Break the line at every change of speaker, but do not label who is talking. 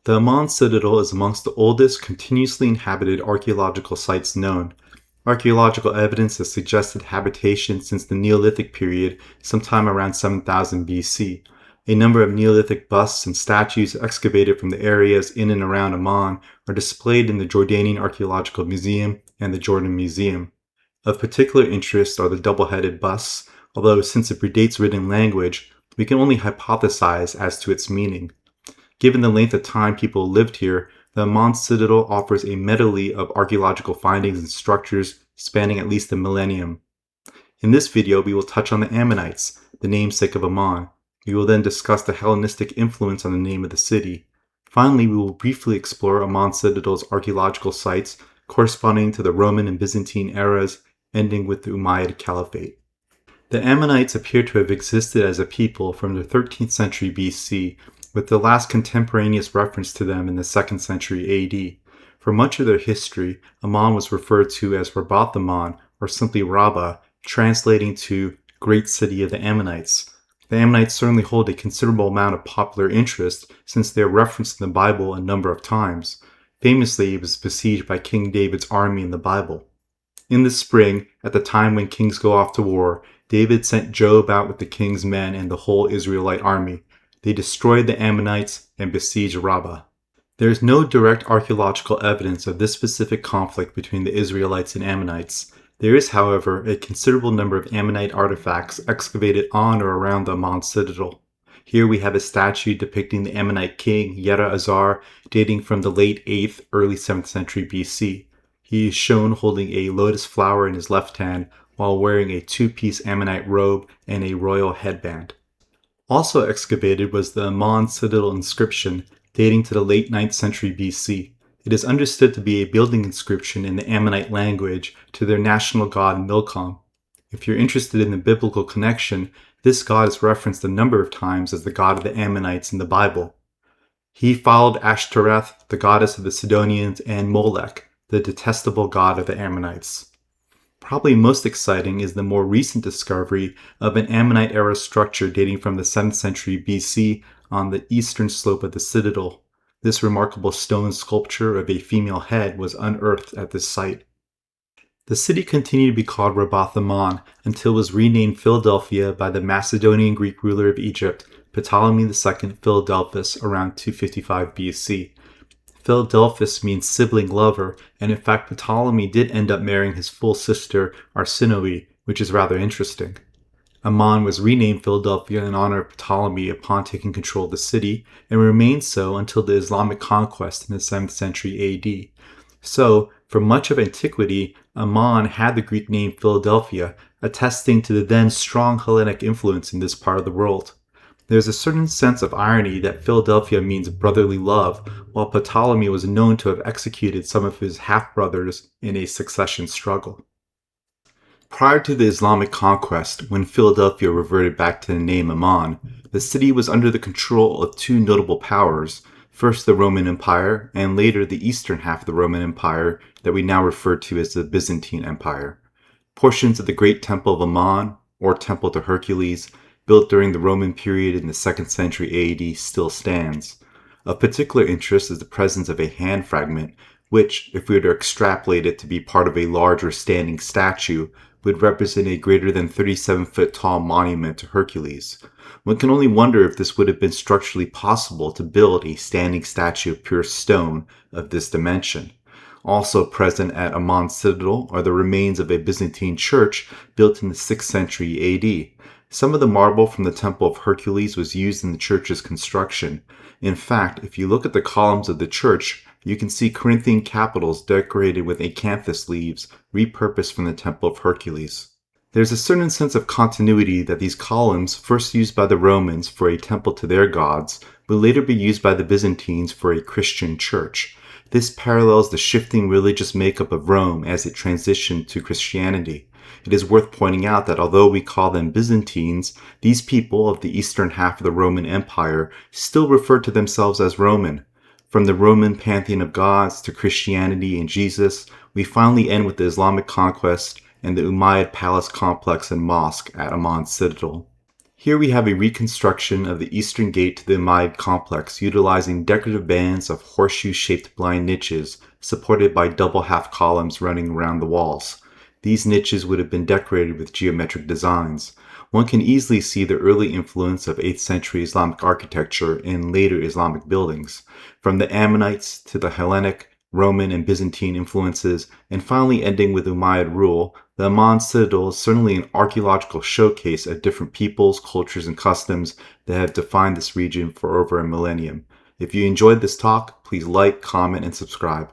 The Amman Citadel is amongst the oldest continuously inhabited archaeological sites known. Archaeological evidence has suggested habitation since the Neolithic period, sometime around 7000 BC. A number of Neolithic busts and statues excavated from the areas in and around Amman are displayed in the Jordanian Archaeological Museum and the Jordan Museum. Of particular interest are the double-headed busts, although since it predates written language, we can only hypothesize as to its meaning. Given the length of time people lived here, the Amman Citadel offers a medley of archaeological findings and structures spanning at least a millennium. In this video, we will touch on the Ammonites, the namesake of Amman. We will then discuss the Hellenistic influence on the name of the city. Finally, we will briefly explore Amman Citadel's archaeological sites corresponding to the Roman and Byzantine eras, ending with the Umayyad Caliphate. The Ammonites appear to have existed as a people from the 13th century BC, with the last contemporaneous reference to them in the 2nd century AD. For much of their history, Amman was referred to as Rabath Amman, or simply Rabbah, translating to Great City of the Ammonites. The Ammonites certainly hold a considerable amount of popular interest since they are referenced in the Bible a number of times. Famously, it was besieged by King David's army in the Bible. In the spring, at the time when kings go off to war, David sent Joab out with the king's men and the whole Israelite army. They destroyed the Ammonites and besieged Rabbah. There is no direct archaeological evidence of this specific conflict between the Israelites and Ammonites. There is, however, a considerable number of Ammonite artifacts excavated on or around the Amman Citadel. Here we have a statue depicting the Ammonite king Yera-Azar, dating from the late 8th, early 7th century BC. He is shown holding a lotus flower in his left hand while wearing a two-piece Ammonite robe and a royal headband. Also excavated was the Amman Citadel inscription, dating to the late 9th century BC. It is understood to be a building inscription in the Ammonite language to their national god Milcom. If you're interested in the biblical connection, this god is referenced a number of times as the god of the Ammonites in the Bible. He followed Ashtoreth, the goddess of the Sidonians, and Molech, the detestable god of the Ammonites. Probably most exciting is the more recent discovery of an Ammonite-era structure dating from the 7th century BC on the eastern slope of the citadel. This remarkable stone sculpture of a female head was unearthed at this site. The city continued to be called Rabath Amman until it was renamed Philadelphia by the Macedonian Greek ruler of Egypt, Ptolemy II Philadelphus, around 255 BC. Philadelphus means sibling lover, and in fact Ptolemy did end up marrying his full sister Arsinoe, which is rather interesting. Amman was renamed Philadelphia in honor of Ptolemy upon taking control of the city, and remained so until the Islamic conquest in the 7th century AD. So, for much of antiquity, Amman had the Greek name Philadelphia, attesting to the then strong Hellenic influence in this part of the world. There is a certain sense of irony that Philadelphia means brotherly love, while Ptolemy was known to have executed some of his half-brothers in a succession struggle. Prior to the Islamic conquest, when Philadelphia reverted back to the name Amman, the city was under the control of two notable powers, first the Roman Empire, and later the eastern half of the Roman Empire that we now refer to as the Byzantine Empire. Portions of the Great Temple of Amman, or Temple to Hercules, built during the Roman period in the 2nd century AD, still stands. Of particular interest is the presence of a hand fragment, which, if we were to extrapolate it to be part of a larger standing statue, would represent a greater than 37-foot tall monument to Hercules. One can only wonder if this would have been structurally possible to build a standing statue of pure stone of this dimension. Also present at Amman Citadel are the remains of a Byzantine church built in the 6th century AD. Some of the marble from the Temple of Hercules was used in the church's construction. In fact, if you look at the columns of the church, you can see Corinthian capitals decorated with acanthus leaves, repurposed from the Temple of Hercules. There's a certain sense of continuity that these columns, first used by the Romans for a temple to their gods, would later be used by the Byzantines for a Christian church. This parallels the shifting religious makeup of Rome as it transitioned to Christianity. It is worth pointing out that although we call them Byzantines, these people of the eastern half of the Roman Empire still refer to themselves as Roman. From the Roman pantheon of gods to Christianity and Jesus, we finally end with the Islamic conquest and the Umayyad palace complex and mosque at Amman Citadel. Here we have a reconstruction of the eastern gate to the Umayyad complex utilizing decorative bands of horseshoe-shaped blind niches supported by double half columns running around the walls. These niches would have been decorated with geometric designs. One can easily see the early influence of 8th century Islamic architecture in later Islamic buildings, from the Ammonites to the Hellenic, Roman, and Byzantine influences, and finally ending with Umayyad rule. The Amman Citadel is certainly an archaeological showcase of different peoples, cultures, and customs that have defined this region for over a millennium. If you enjoyed this talk, please like, comment, and subscribe.